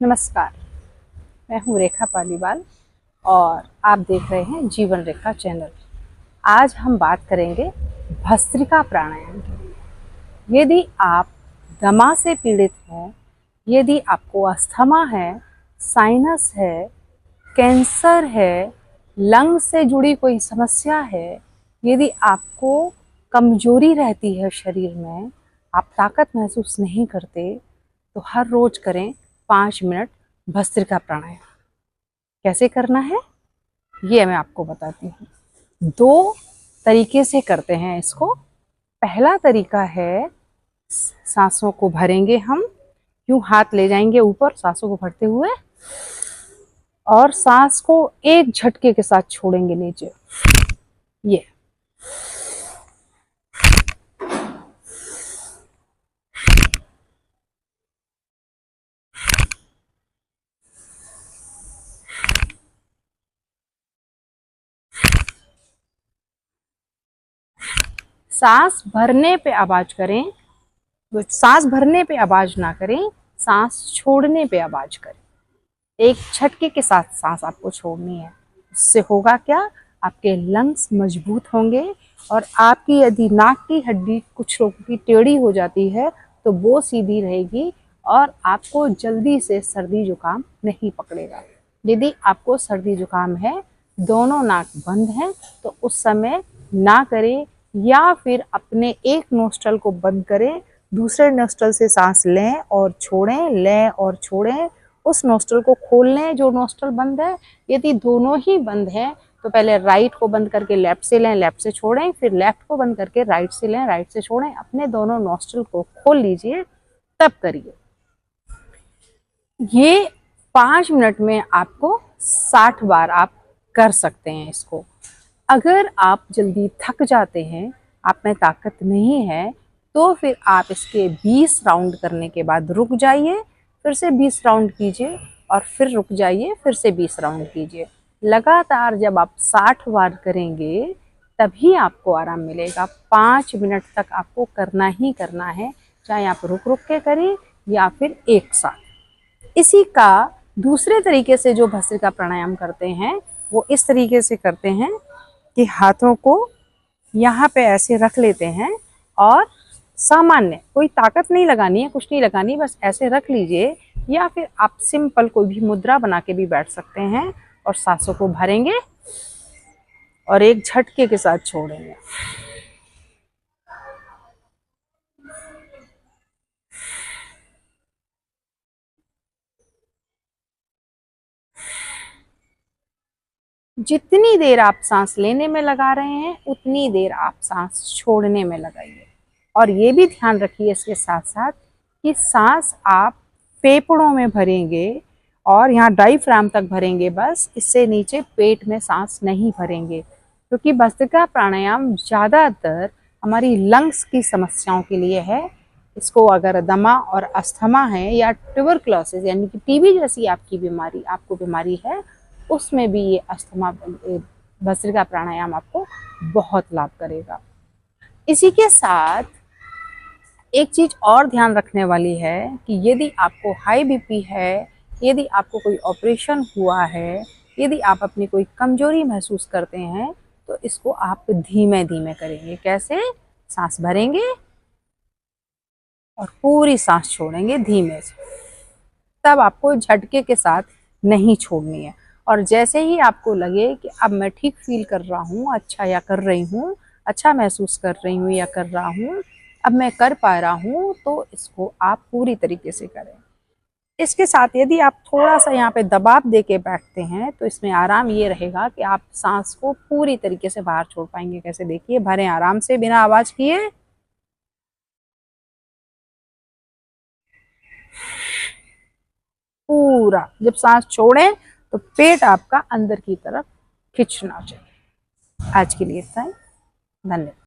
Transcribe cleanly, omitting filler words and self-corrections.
नमस्कार, मैं हूँ रेखा पालीवाल और आप देख रहे हैं जीवन रेखा चैनल। आज हम बात करेंगे भस्त्रिका प्राणायाम की। यदि आप दमा से पीड़ित हैं, यदि आपको अस्थमा है, साइनस है, कैंसर है, लंग से जुड़ी कोई समस्या है, यदि आपको कमजोरी रहती है शरीर में, आप ताकत महसूस नहीं करते, तो हर रोज करें 5 मिनट भस्त्रिका प्राणायाम। कैसे करना है ये मैं आपको बताती हूँ। 2 तरीके से करते हैं इसको। पहला तरीका है, सांसों को भरेंगे हम, यूं हाथ ले जाएंगे ऊपर सांसों को भरते हुए और सांस को एक झटके के साथ छोड़ेंगे नीचे। ये सांस भरने पे आवाज करें, सांस भरने पे आवाज ना करें, सांस छोड़ने पे आवाज करें। एक झटके के साथ सांस आपको छोड़नी है। इससे होगा क्या, आपके लंग्स मजबूत होंगे और आपकी यदि नाक की हड्डी कुछ लोगों की टेढ़ी हो जाती है तो वो सीधी रहेगी और आपको जल्दी से सर्दी जुकाम नहीं पकड़ेगा। यदि आपको सर्दी जुकाम है, दोनों नाक बंद हैं, तो उस समय ना करें या फिर अपने एक नोस्ट्रल को बंद करें, दूसरे नोस्ट्रल से सांस लें और छोड़ें, लें और छोड़ें। उस नोस्ट्रल को खोल लें जो नोस्ट्रल बंद है। यदि दोनों ही बंद है तो पहले राइट को बंद करके लेफ्ट से लें, लेफ्ट से छोड़ें, फिर लेफ्ट को बंद करके राइट से लें, राइट से छोड़ें। अपने दोनों नोस्ट्रल को खोल लीजिए, तब करिए। ये 5 मिनट में आपको 60 बार आप कर सकते हैं इसको। अगर आप जल्दी थक जाते हैं, आप में ताकत नहीं है, तो फिर आप इसके 20 राउंड करने के बाद रुक जाइए, फिर से 20 राउंड कीजिए और फिर रुक जाइए, फिर से 20 राउंड कीजिए। लगातार जब आप 60 बार करेंगे तभी आपको आराम मिलेगा। 5 मिनट तक आपको करना ही करना है, चाहे आप रुक रुक के करें या फिर एक साथ। इसी का दूसरे तरीके से जो भस्त्रिका प्राणायाम करते हैं वो इस तरीके से करते हैं कि हाथों को यहाँ पे ऐसे रख लेते हैं और सामान्य, कोई ताकत नहीं लगानी है, कुछ नहीं लगानी, बस ऐसे रख लीजिए। या फिर आप सिंपल कोई भी मुद्रा बना के भी बैठ सकते हैं और सांसों को भरेंगे और एक झटके के साथ छोड़ेंगे। जितनी देर आप सांस लेने में लगा रहे हैं उतनी देर आप सांस छोड़ने में लगाइए। और ये भी ध्यान रखिए इसके साथ साथ कि सांस आप फेफड़ों में भरेंगे और यहाँ डायफ्राम तक भरेंगे बस, इससे नीचे पेट में सांस नहीं भरेंगे। क्योंकि भस्त्रिका प्राणायाम ज़्यादातर हमारी लंग्स की समस्याओं के लिए है। इसको अगर दमा और अस्थमा है या ट्यूबरक्लोसिस यानी कि टीबी जैसी आपको बीमारी है, उसमें भी ये अस्थमा भस्त्रिका प्राणायाम आपको बहुत लाभ करेगा। इसी के साथ एक चीज और ध्यान रखने वाली है कि यदि आपको हाई बीपी है, यदि आपको कोई ऑपरेशन हुआ है, यदि आप अपनी कोई कमजोरी महसूस करते हैं, तो इसको आप धीमे धीमे करेंगे। कैसे? सांस भरेंगे और पूरी सांस छोड़ेंगे धीमे से। तब आपको झटके के साथ नहीं छोड़नी है। और जैसे ही आपको लगे कि अब मैं ठीक फील कर रहा हूँ, अच्छा या कर रही हूँ, अच्छा महसूस कर रही हूँ या कर रहा हूँ, अब मैं कर पा रहा हूँ, तो इसको आप पूरी तरीके से करें। इसके साथ यदि आप थोड़ा सा यहाँ पे दबाव दे के बैठते हैं तो इसमें आराम ये रहेगा कि आप सांस को पूरी तरीके से बाहर छोड़ पाएंगे। कैसे? देखिए, भरें आराम से बिना आवाज किए, पूरा। जब सांस छोड़ें तो पेट आपका अंदर की तरफ खिंचना चाहिए। आज के लिए इतना ही। धन्यवाद।